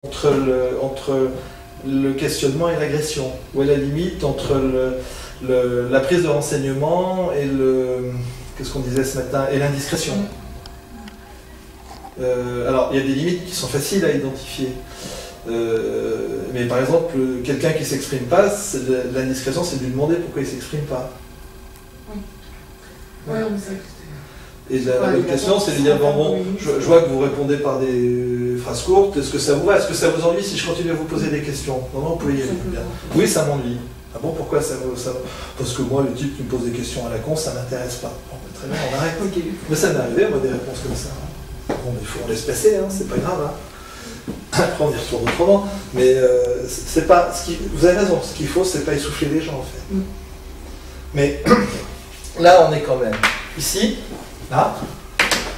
entre le questionnement et l'agression? Où est la limite entre la prise de renseignement et qu'est-ce qu'on disait ce matin, et l'indiscrétion? Alors, il y a des limites qui sont faciles à identifier. Mais par exemple, quelqu'un qui ne s'exprime pas, l'indiscrétion, c'est de lui demander pourquoi il ne s'exprime pas. Oui, on sait. Et l'autre question, c'est de dire, bon, je vois que vous répondez par des phrases courtes, est-ce que ça vous va? Est-ce que ça vous ennuie si je continue à vous poser des questions? Non, non, vous pouvez y aller. Oui, ça m'ennuie. Ah bon, pourquoi ça? Parce que moi, le type qui me pose des questions à la con, ça ne m'intéresse pas. Bon, très bien, on arrête. Okay. Mais ça m'est arrivé, moi, des réponses comme ça. Bon, mais il faut en laisser passer, hein, c'est pas grave. Hein. Après, on y retourne autrement. Mais c'est pas. Vous avez raison, ce qu'il faut, c'est pas essouffler les gens, en fait. Mais là, on est quand même ici. Là,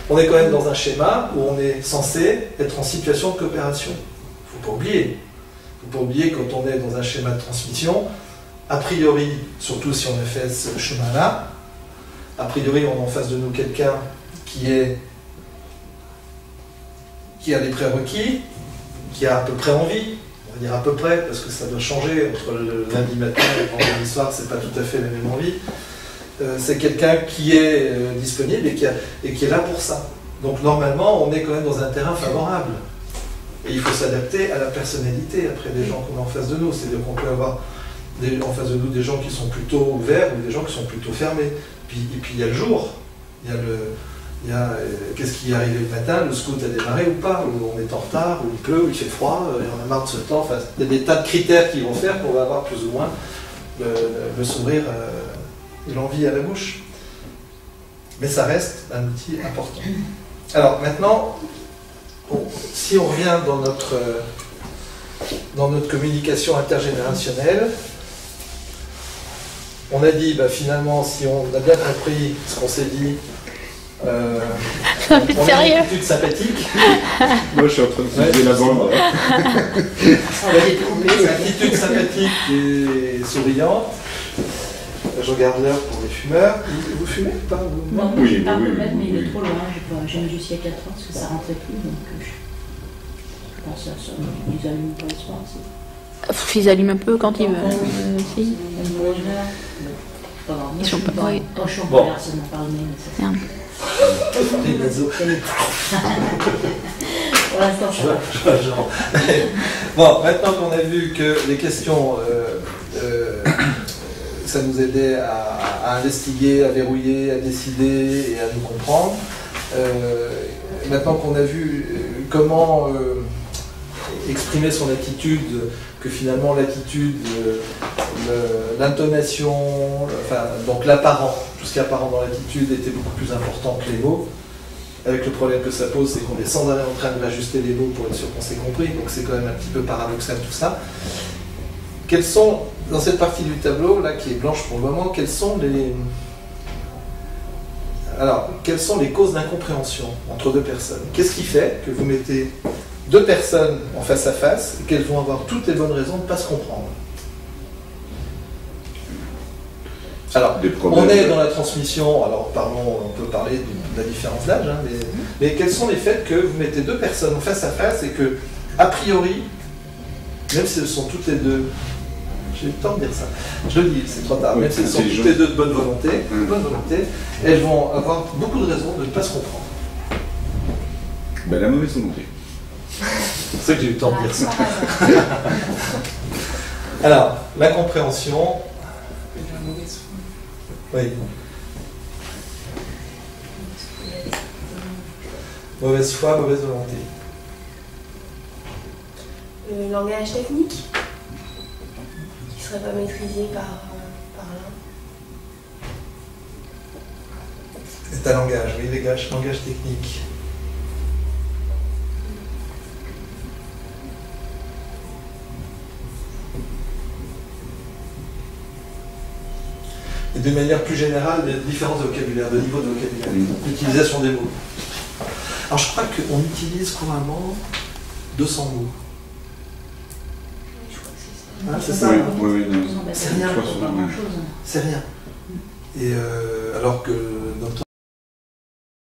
on est quand même dans un schéma où on est censé être en situation de coopération. Il ne faut pas oublier. Il ne faut pas oublier quand on est dans un schéma de transmission, a priori, surtout si on a fait ce chemin-là, a priori on a en face de nous quelqu'un qui a des prérequis, qui a à peu près envie, on va dire à peu près, parce que ça doit changer entre le lundi matin et le vendredi soir, c'est pas tout à fait la même envie. C'est quelqu'un qui est disponible et qui est là pour ça. Donc normalement, on est quand même dans un terrain favorable. Et il faut s'adapter à la personnalité après des gens qu'on a en face de nous. C'est-à-dire qu'on peut avoir en face de nous des gens qui sont plutôt ouverts ou des gens qui sont plutôt fermés. Et puis il y a le jour. Qu'est-ce qui est arrivé le matin? Le scout a démarré ou pas? Ou on est en retard? Ou il pleut? Ou il fait froid? Et on a marre de ce temps. Enfin, il y a des tas de critères qui vont faire qu'on va avoir plus ou moins le sourire et l'envie à la bouche. Mais ça reste un outil important. Alors maintenant, si on revient dans notre communication intergénérationnelle, on a dit, finalement, si on a bien compris ce qu'on s'est dit, on a une attitude sympathique. Moi, je suis en train de fouiller la bande. Une attitude sympathique et souriante. Je regarde l'heure pour les fumeurs. Vous fumez ou pas? Non, je ne vais pas un peu mettre, mais il est trop loin. J'ai mis jusqu'à 4 ans parce que ça rentrait plus. Donc je pense à ça. Ils allument pas le soir aussi. Ils allument un peu quand ils veulent. Si. Ils sont pas. Oui. Quand je suis en colère, ça me parle même. Pour l'instant, ça va. Bon, maintenant qu'on a vu que les questions. Ça nous aidait à investiguer, à verrouiller, à décider et à nous comprendre. Maintenant qu'on a vu comment exprimer son attitude, que finalement l'attitude, l'intonation, donc l'apparent, tout ce qui est apparent dans l'attitude était beaucoup plus important que les mots. Avec le problème que ça pose, c'est qu'on est sans arrêt en train de réajuster les mots pour être sûr qu'on s'est compris, donc c'est quand même un petit peu paradoxal tout ça. Quelles sont, dans cette partie du tableau, là, qui est blanche pour le moment, quelles sont les causes d'incompréhension entre deux personnes? Qu'est-ce qui fait que vous mettez deux personnes en face à face et qu'elles vont avoir toutes les bonnes raisons de ne pas se comprendre? Alors, on est dans la transmission, alors on peut parler de la différence d'âge, hein, mais quels sont les faits que vous mettez deux personnes en face à face et que, a priori, même si elles sont toutes les deux, j'ai eu le temps de dire ça, je le dis, c'est trop tard, même si elles sont toutes les deux de bonne volonté, elles vont avoir beaucoup de raisons de ne pas se comprendre. La mauvaise volonté. C'est pour ça que j'ai eu le temps de dire ça. Alors, la compréhension. Oui. Mauvaise foi, mauvaise volonté. Le langage technique qui ne serait pas maîtrisé par l'un. C'est un langage, oui, langage technique. Et de manière plus générale, des différences de vocabulaire, de niveau de vocabulaire, l'utilisation des mots. Alors je crois qu'on utilise couramment 200 mots. Ah, c'est ça, oui, c'est rien. C'est rien. Et alors que notre